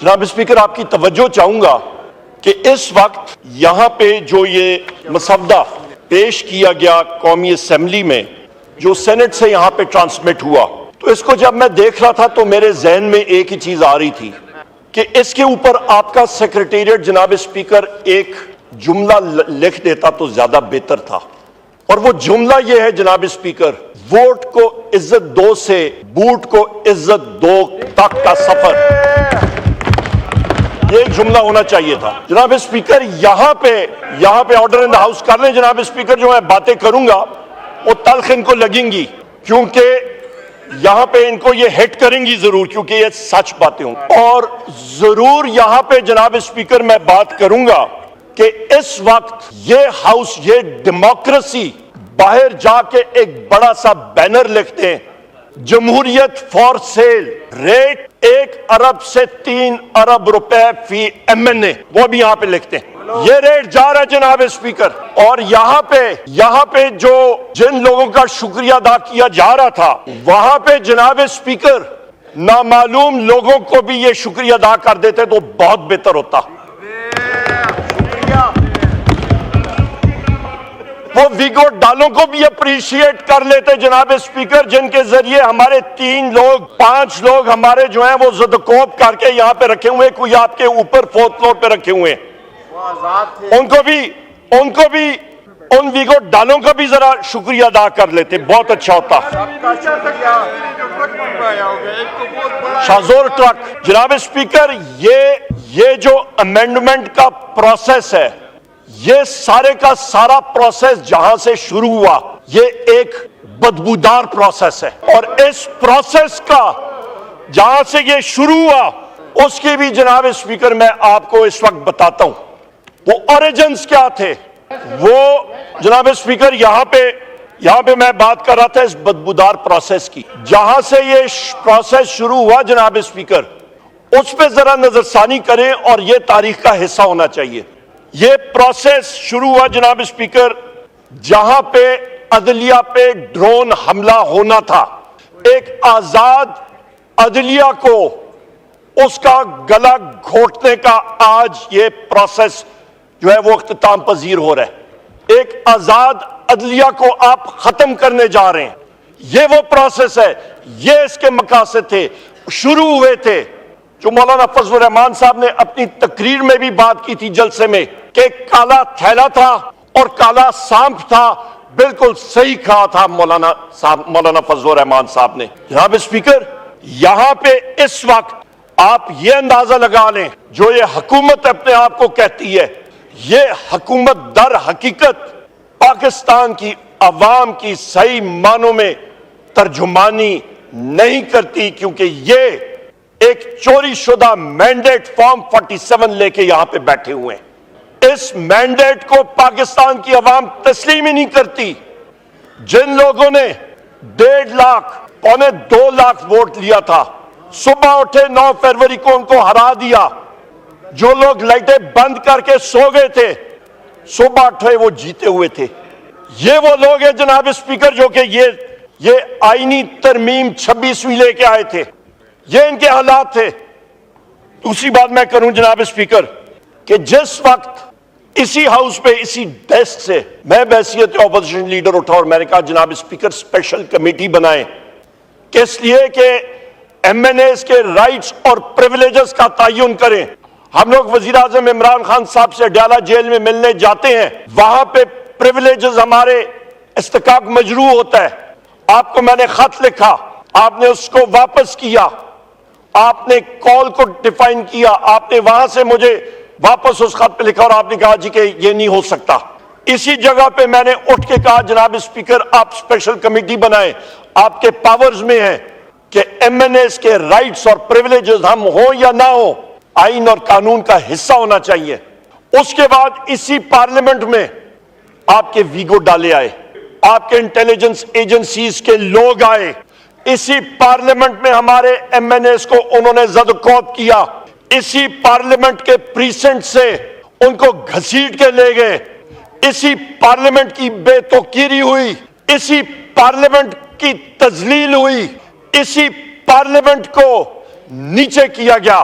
جناب اسپیکر آپ کی توجہ چاہوں گا کہ اس وقت یہاں پہ جو یہ مسودہ پیش کیا گیا قومی اسمبلی میں جو سینٹ سے یہاں پہ ٹرانسمٹ ہوا، تو اس کو جب میں دیکھ رہا تھا تو میرے ذہن میں ایک ہی چیز آ رہی تھی کہ اس کے اوپر آپ کا سیکریٹریٹ جناب اسپیکر ایک جملہ لکھ دیتا تو زیادہ بہتر تھا، اور وہ جملہ یہ ہے جناب اسپیکر، ووٹ کو عزت دو سے بوٹ کو عزت دو تک کا سفر، یہ جملہ ہونا چاہیے تھا۔ جناب اسپیکر یہاں پہ آرڈر ان دا ہاؤس کر لیں جناب اسپیکر، جو میں باتیں کروں گا وہ تلخ ان کو لگیں گی، کیونکہ یہاں پہ ان کو یہ ہٹ کریں گی ضرور، کیونکہ یہ سچ باتیں ہوں، اور ضرور یہاں پہ جناب اسپیکر میں بات کروں گا کہ اس وقت یہ ہاؤس، یہ ڈیموکریسی باہر جا کے ایک بڑا سا بینر لکھتے ہیں، جمہوریت فار سیل، ریٹ 1 ارب سے 3 ارب روپے فی MNA، وہ بھی یہاں پہ لکھتے ہیں۔ یہ ریٹ جا رہا ہے جناب اسپیکر، اور یہاں پہ جو جن لوگوں کا شکریہ ادا کیا جا رہا تھا، وہاں پہ جناب اسپیکر نامعلوم لوگوں کو بھی یہ شکریہ ادا کر دیتے تو بہت بہتر ہوتا۔ وہ ویگو ڈالوں کو بھی اپریشیٹ کر لیتے جناب اسپیکر، جن کے ذریعے ہمارے 5 لوگ ہمارے جو ہیں وہ زدکوب کر کے یہاں پہ رکھے ہوئے، کوئی آپ کے اوپر 4th فلور پہ رکھے ہوئے ہیں، ان کو بھی ان ویگو ڈالوں کا بھی ذرا شکریہ ادا کر لیتے، بہت اچھا ہوتا۔ شاہزور ٹرک، جناب اسپیکر یہ جو امینڈمنٹ کا پروسیس ہے، یہ سارے کا سارا پروسیس جہاں سے شروع ہوا یہ ایک بدبودار پروسیس ہے، اور اس پروسیس کا جہاں سے یہ شروع ہوا اس کی بھی جناب اسپیکر میں آپ کو اس وقت بتاتا ہوں وہ اوریجنز کیا تھے۔ وہ جناب اسپیکر یہاں پہ میں بات کر رہا تھا اس بدبودار پروسیس کی، جہاں سے یہ پروسیس شروع ہوا جناب اسپیکر اس پہ ذرا نظر ثانی کریں، اور یہ تاریخ کا حصہ ہونا چاہیے۔ یہ پروسیس شروع ہوا جناب اسپیکر جہاں پہ عدلیہ پہ ڈرون حملہ ہونا تھا، ایک آزاد عدلیہ کو اس کا گلا گھونٹنے کا آج یہ پروسیس جو ہے وہ اختتام پذیر ہو رہا ہے۔ ایک آزاد عدلیہ کو آپ ختم کرنے جا رہے ہیں، یہ وہ پروسیس ہے، یہ اس کے مقاصد تھے، شروع ہوئے تھے، جو مولانا فضل الرحمان صاحب نے اپنی تقریر میں بھی بات کی تھی جلسے میں، کہ کالا تھیلا تھا اور کالا سانپ تھا، بالکل صحیح کہا تھا مولانا فضل الرحمان صاحب نے۔ جناب اسپیکر یہاں پہ اس وقت آپ یہ اندازہ لگا لیں، جو یہ حکومت اپنے آپ کو کہتی ہے، یہ حکومت در حقیقت پاکستان کی عوام کی صحیح معنوں میں ترجمانی نہیں کرتی، کیونکہ یہ ایک چوری شدہ مینڈیٹ فارم 47 لے کے یہاں پہ بیٹھے ہوئے ہیں۔ اس مینڈیٹ کو پاکستان کی عوام تسلیم ہی نہیں کرتی۔ جن لوگوں نے 1.5 لاکھ 2 لاکھ ووٹ لیا تھا، صبح اٹھے 9 فروری کو ان کو ہرا دیا۔ جو لوگ لائٹیں بند کر کے سو گئے تھے، صبح اٹھے وہ جیتے ہوئے تھے۔ یہ وہ لوگ ہیں جناب اسپیکر جو کہ یہ آئینی ترمیم 26ویں لے کے آئے تھے، یہ ان کے حالات تھے۔ دوسری بات میں کروں جناب اسپیکر کہ جس وقت اسی ہاؤس پہ اسی ڈیسک سے میں بحیثیت اپوزیشن لیڈر اٹھا اور میں نے کہا جناب اسپیکر اسپیشل کمیٹی بنائیں، کس لیے کہ MNAs کے رائٹس اور پریویلیجز کا تعین کریں۔ ہم لوگ وزیر اعظم عمران خان صاحب سے ڈیالہ جیل میں ملنے جاتے ہیں، وہاں پہ پریویلیجز ہمارے استحقاق مجروح ہوتا ہے۔ آپ کو میں نے خط لکھا، آپ نے اس کو واپس کیا، آپ نے کال کو ڈیفائن کیا، آپ نے وہاں سے مجھے واپس اس خط پہ لکھا اور آپ نے کہا جی کہ یہ نہیں ہو سکتا۔ اسی جگہ پہ میں نے اٹھ کے کہا جناب اسپیکر آپ اسپیشل کمیٹی بنائیں، آپ کے پاورز میں ہے کہ MNAs کے رائٹس اور پریویلیجز ہم ہوں یا نہ ہوں، آئین اور قانون کا حصہ ہونا چاہیے۔ اس کے بعد اسی پارلیمنٹ میں آپ کے ویگو ڈالے آئے، آپ کے انٹیلیجنس ایجنسیز کے لوگ آئے، اسی پارلیمنٹ میں ہمارے MNAs کو انہوں نے زدکوب کیا، اسی پارلیمنٹ کے پریسنٹ سے ان کو گھسیٹ کے لے گئے، اسی پارلیمنٹ کی بے توقیری ہوئی، اسی پارلیمنٹ کی تذلیل ہوئی، اسی پارلیمنٹ کو نیچے کیا گیا۔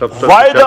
Why the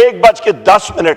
1:10।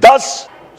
10